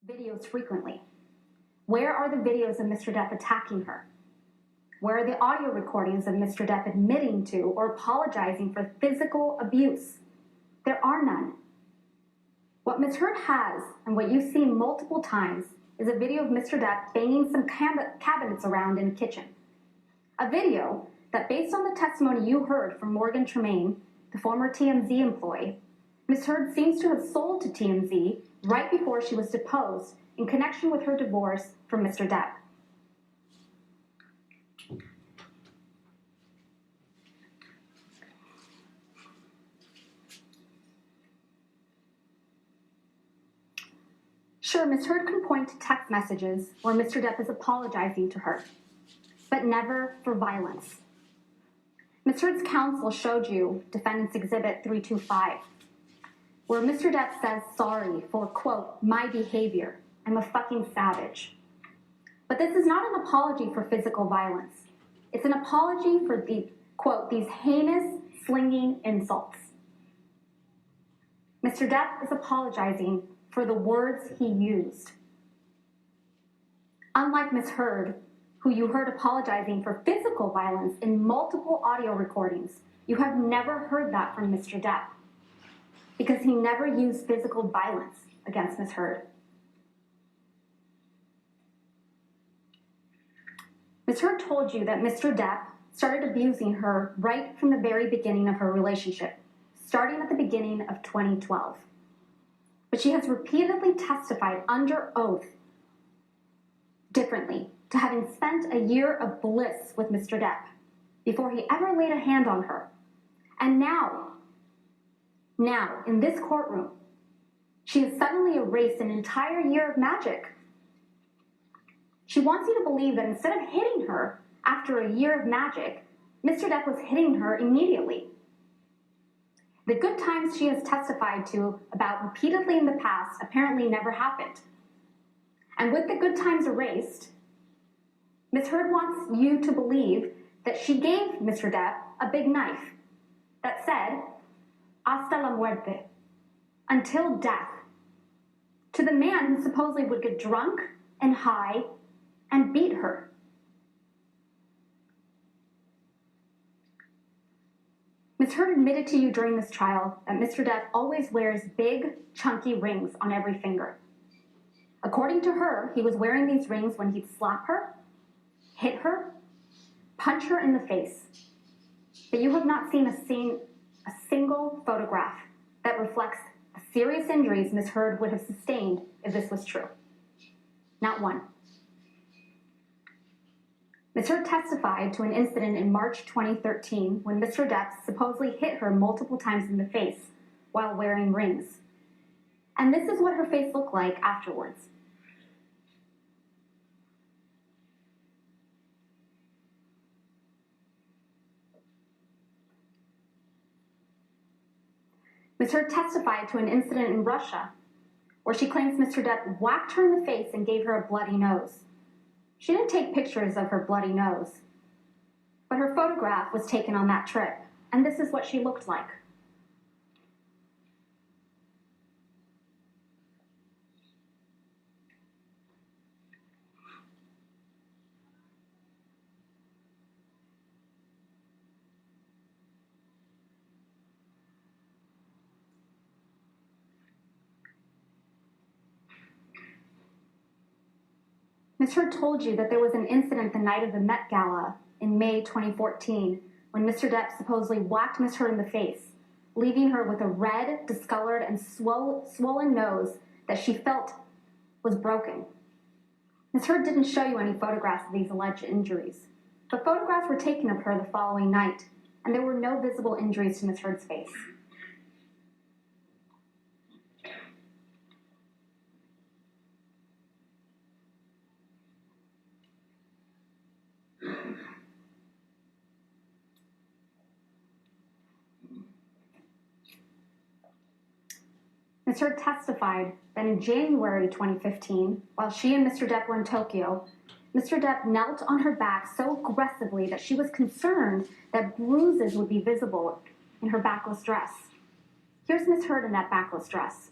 videos frequently. Where are the videos of Mr. Depp attacking her? Where are the audio recordings of Mr. Depp admitting to or apologizing for physical abuse? There are none. What Ms. Heard has, and what you've seen multiple times, is a video of Mr. Depp banging some cabinets around in a kitchen. A video that, based on the testimony you heard from Morgan Tremaine, the former TMZ employee, Ms. Heard seems to have sold to TMZ right before she was deposed in connection with her divorce from Mr. Depp. Sure, Ms. Heard can point to text messages where Mr. Depp is apologizing to her, but never for violence. Ms. Heard's counsel showed you Defendant's Exhibit 325, where Mr. Depp says sorry for, quote, my behavior. I'm a fucking savage. But this is not an apology for physical violence. It's an apology for the, quote, these heinous, slinging insults. Mr. Depp is apologizing for the words he used. Unlike Ms. Heard, who you heard apologizing for physical violence in multiple audio recordings, you have never heard that from Mr. Depp, because he never used physical violence against Ms. Heard. Ms. Heard told you that Mr. Depp started abusing her right from the very beginning of her relationship, starting at the beginning of 2012. But she has repeatedly testified under oath differently to having spent a year of bliss with Mr. Depp before he ever laid a hand on her. And now, in this courtroom, she has suddenly erased an entire year of magic. She wants you to believe that instead of hitting her after a year of magic, Mr. Depp was hitting her immediately. The good times she has testified to about repeatedly in the past apparently never happened. And with the good times erased, Ms. Heard wants you to believe that she gave Mr. Depp a big knife that said, hasta la muerte, until death, to the man who supposedly would get drunk and high and beat her. Ms. Heard admitted to you during this trial that Mr. Depp always wears big, chunky rings on every finger. According to her, he was wearing these rings when he'd slap her, hit her, punch her in the face. But you have not seen a single photograph that reflects the serious injuries Ms. Heard would have sustained if this was true. Not one. Ms. Heard testified to an incident in March 2013 when Mr. Depp supposedly hit her multiple times in the face while wearing rings. And this is what her face looked like afterwards. Ms. Heard testified to an incident in Russia where she claims Mr. Depp whacked her in the face and gave her a bloody nose. She didn't take pictures of her bloody nose, but her photograph was taken on that trip, and this is what she looked like. Ms. Heard told you that there was an incident the night of the Met Gala in May 2014 when Mr. Depp supposedly whacked Ms. Heard in the face, leaving her with a red, discolored, and swollen nose that she felt was broken. Ms. Heard didn't show you any photographs of these alleged injuries, but photographs were taken of her the following night, and there were no visible injuries to Ms. Heard's face. Ms. Heard testified that in January 2015, while she and Mr. Depp were in Tokyo, Mr. Depp knelt on her back so aggressively that she was concerned that bruises would be visible in her backless dress. Here's Ms. Heard in that backless dress.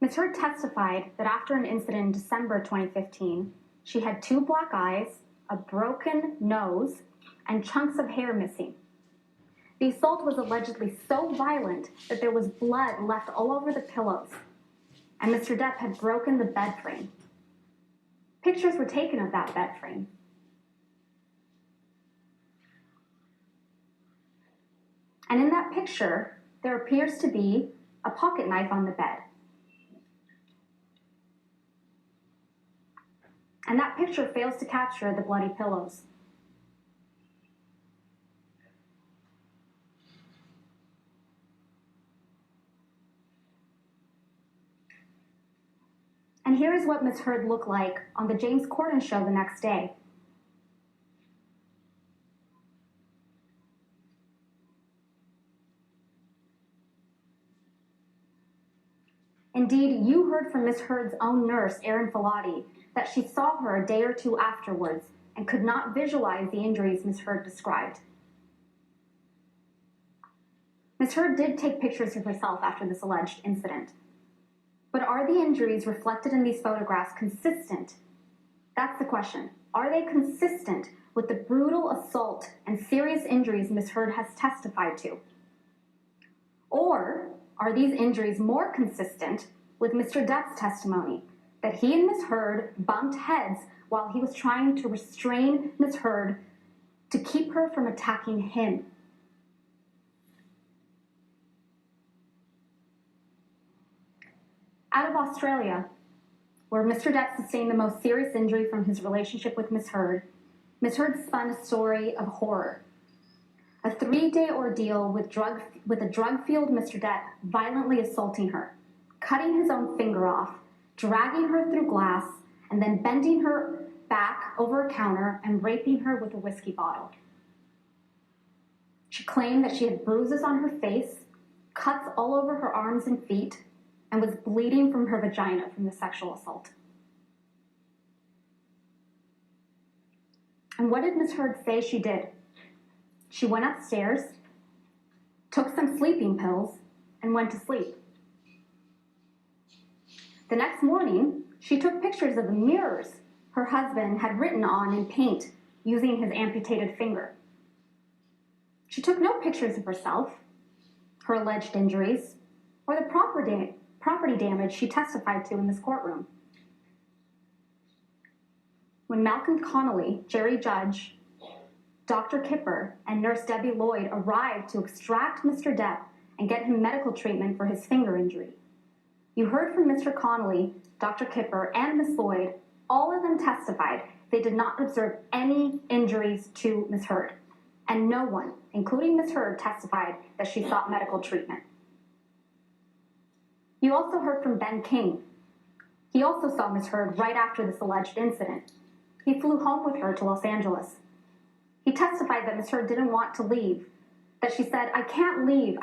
Ms. Heard testified that after an incident in December 2015, she had 2 black eyes, a broken nose, and chunks of hair missing. The assault was allegedly so violent that there was blood left all over the pillows, and Mr. Depp had broken the bed frame. Pictures were taken of that bed frame. And in that picture, there appears to be a pocket knife on the bed. And that picture fails to capture the bloody pillows. And here is what Ms. Heard looked like on the James Corden show the next day. Indeed, you heard from Ms. Heard's own nurse, Erin Filati, that she saw her a day or 2 afterwards and could not visualize the injuries Ms. Heard described. Ms. Heard did take pictures of herself after this alleged incident. But are the injuries reflected in these photographs consistent? That's the question. Are they consistent with the brutal assault and serious injuries Ms. Heard has testified to? Or are these injuries more consistent with Mr. Depp's testimony that he and Ms. Heard bumped heads while he was trying to restrain Ms. Heard to keep her from attacking him? Out of Australia, where Mr. Depp sustained the most serious injury from his relationship with Ms. Heard spun a story of horror. A 3-day ordeal with a drug-fueled Mr. Depp violently assaulting her, cutting his own finger off, dragging her through glass, and then bending her back over a counter and raping her with a whiskey bottle. She claimed that she had bruises on her face, cuts all over her arms and feet, and was bleeding from her vagina from the sexual assault. And what did Ms. Heard say she did? She went upstairs, took some sleeping pills, and went to sleep. The next morning, she took pictures of the mirrors her husband had written on in paint using his amputated finger. She took no pictures of herself, her alleged injuries, or the property damage she testified to in this courtroom. When Malcolm Connolly, Jerry Judge, Dr. Kipper, and Nurse Debbie Lloyd arrived to extract Mr. Depp and get him medical treatment for his finger injury, you heard from Mr. Connolly, Dr. Kipper, and Ms. Lloyd. All of them testified they did not observe any injuries to Ms. Heard, and no one, including Ms. Heard, testified that she sought medical treatment. You also heard from Ben King. He also saw Ms. Heard right after this alleged incident. He flew home with her to Los Angeles. He testified that Ms. Heard didn't want to leave, that she said, I can't leave.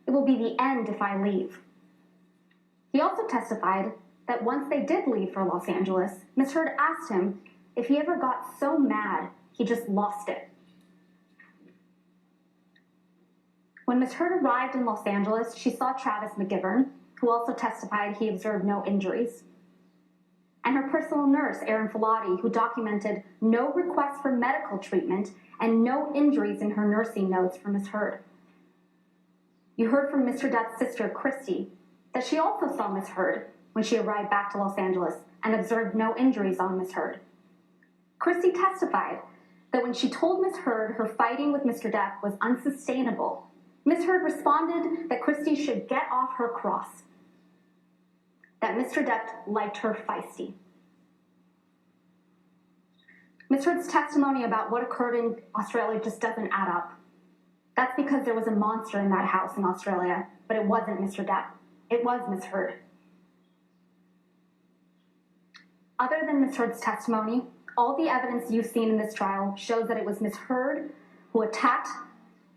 It will be the end if I leave. He also testified that once they did leave for Los Angeles, Ms. Heard asked him if he ever got so mad he just lost it. When Ms. Heard arrived in Los Angeles, she saw Travis McGivern, who also testified he observed no injuries, and her personal nurse, Erin Filati, who documented no requests for medical treatment and no injuries in her nursing notes for Ms. Heard. You heard from Mr. Depp's sister, Christy, that she also saw Ms. Heard when she arrived back to Los Angeles and observed no injuries on Ms. Heard. Christy testified that when she told Ms. Heard her fighting with Mr. Depp was unsustainable, Ms. Heard responded that Christy should get off her cross, that Mr. Depp liked her feisty. Ms. Heard's testimony about what occurred in Australia just doesn't add up. That's because there was a monster in that house in Australia, but it wasn't Mr. Depp. It was Ms. Heard. Other than Ms. Heard's testimony, all the evidence you've seen in this trial shows that it was Ms. Heard who attacked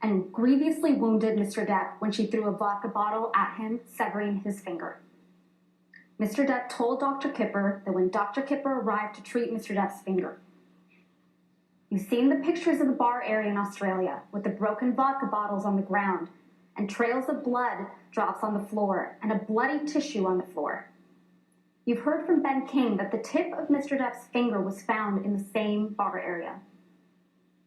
and grievously wounded Mr. Depp when she threw a vodka bottle at him, severing his finger. Mr. Depp told Dr. Kipper that when Dr. Kipper arrived to treat Mr. Depp's finger. You've seen the pictures of the bar area in Australia with the broken vodka bottles on the ground and trails of blood drops on the floor and a bloody tissue on the floor. You've heard from Ben King that the tip of Mr. Depp's finger was found in the same bar area.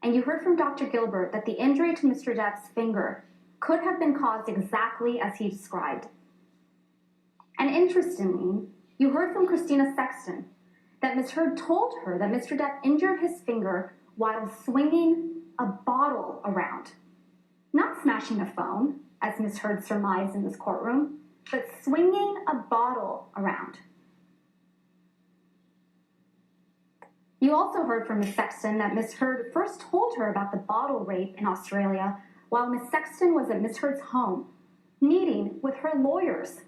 And you heard from Dr. Gilbert that the injury to Mr. Depp's finger could have been caused exactly as he described. And interestingly, you heard from Christina Sexton that Ms. Heard told her that Mr. Depp injured his finger while swinging a bottle around. Not smashing a phone, as Ms. Heard surmised in this courtroom, but swinging a bottle around. You also heard from Ms. Sexton that Ms. Heard first told her about the bottle rape in Australia while Ms. Sexton was at Ms. Heard's home, meeting with her lawyers,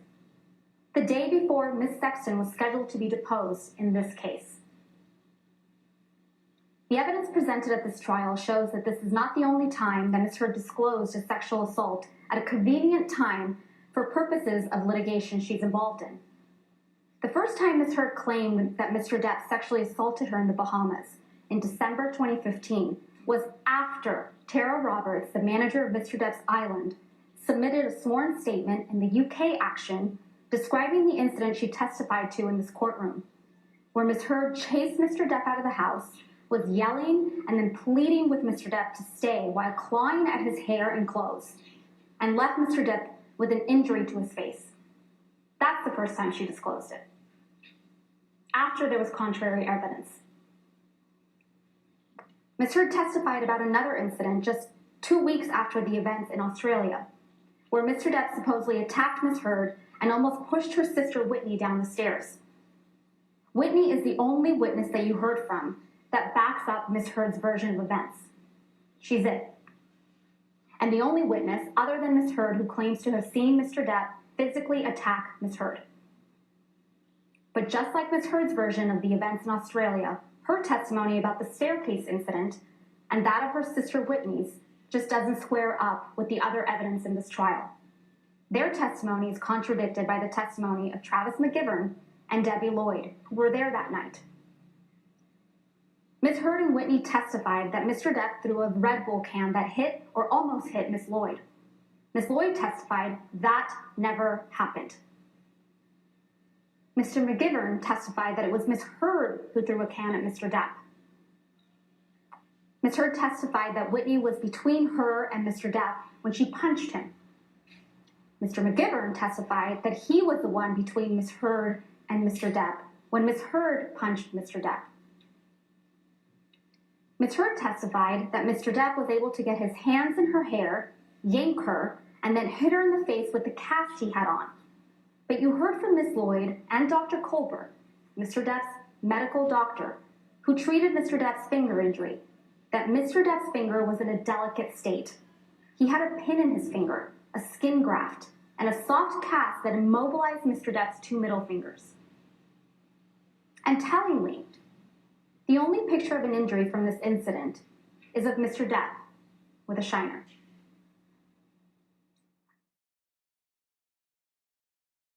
the day before Ms. Sexton was scheduled to be deposed in this case. The evidence presented at this trial shows that this is not the only time that Ms. Heard disclosed a sexual assault at a convenient time for purposes of litigation she's involved in. The first time Ms. Heard claimed that Mr. Depp sexually assaulted her in the Bahamas in December 2015 was after Tara Roberts, the manager of Mr. Depp's island, submitted a sworn statement in the UK action describing the incident she testified to in this courtroom, where Ms. Heard chased Mr. Depp out of the house, was yelling and then pleading with Mr. Depp to stay while clawing at his hair and clothes, and left Mr. Depp with an injury to his face. That's the first time she disclosed it, after there was contrary evidence. Ms. Heard testified about another incident just 2 weeks after the events in Australia, where Mr. Depp supposedly attacked Ms. Heard and almost pushed her sister Whitney down the stairs. Whitney is the only witness that you heard from that backs up Ms. Heard's version of events. She's it. And the only witness, other than Ms. Heard, who claims to have seen Mr. Depp physically attack Ms. Heard. But just like Ms. Heard's version of the events in Australia, her testimony about the staircase incident and that of her sister Whitney's just doesn't square up with the other evidence in this trial. Their testimony is contradicted by the testimony of Travis McGivern and Debbie Lloyd, who were there that night. Ms. Heard and Whitney testified that Mr. Depp threw a Red Bull can that hit or almost hit Ms. Lloyd. Ms. Lloyd testified that never happened. Mr. McGivern testified that it was Ms. Heard who threw a can at Mr. Depp. Ms. Heard testified that Whitney was between her and Mr. Depp when she punched him. Mr. McGivern testified that he was the one between Ms. Heard and Mr. Depp when Ms. Heard punched Mr. Depp. Ms. Heard testified that Mr. Depp was able to get his hands in her hair, yank her, and then hit her in the face with the cast he had on. But you heard from Ms. Lloyd and Dr. Colbert, Mr. Depp's medical doctor, who treated Mr. Depp's finger injury, that Mr. Depp's finger was in a delicate state. He had a pin in his finger, a skin graft, and a soft cast that immobilized Mr. Depp's 2 middle fingers. And tellingly, the only picture of an injury from this incident is of Mr. Depp with a shiner.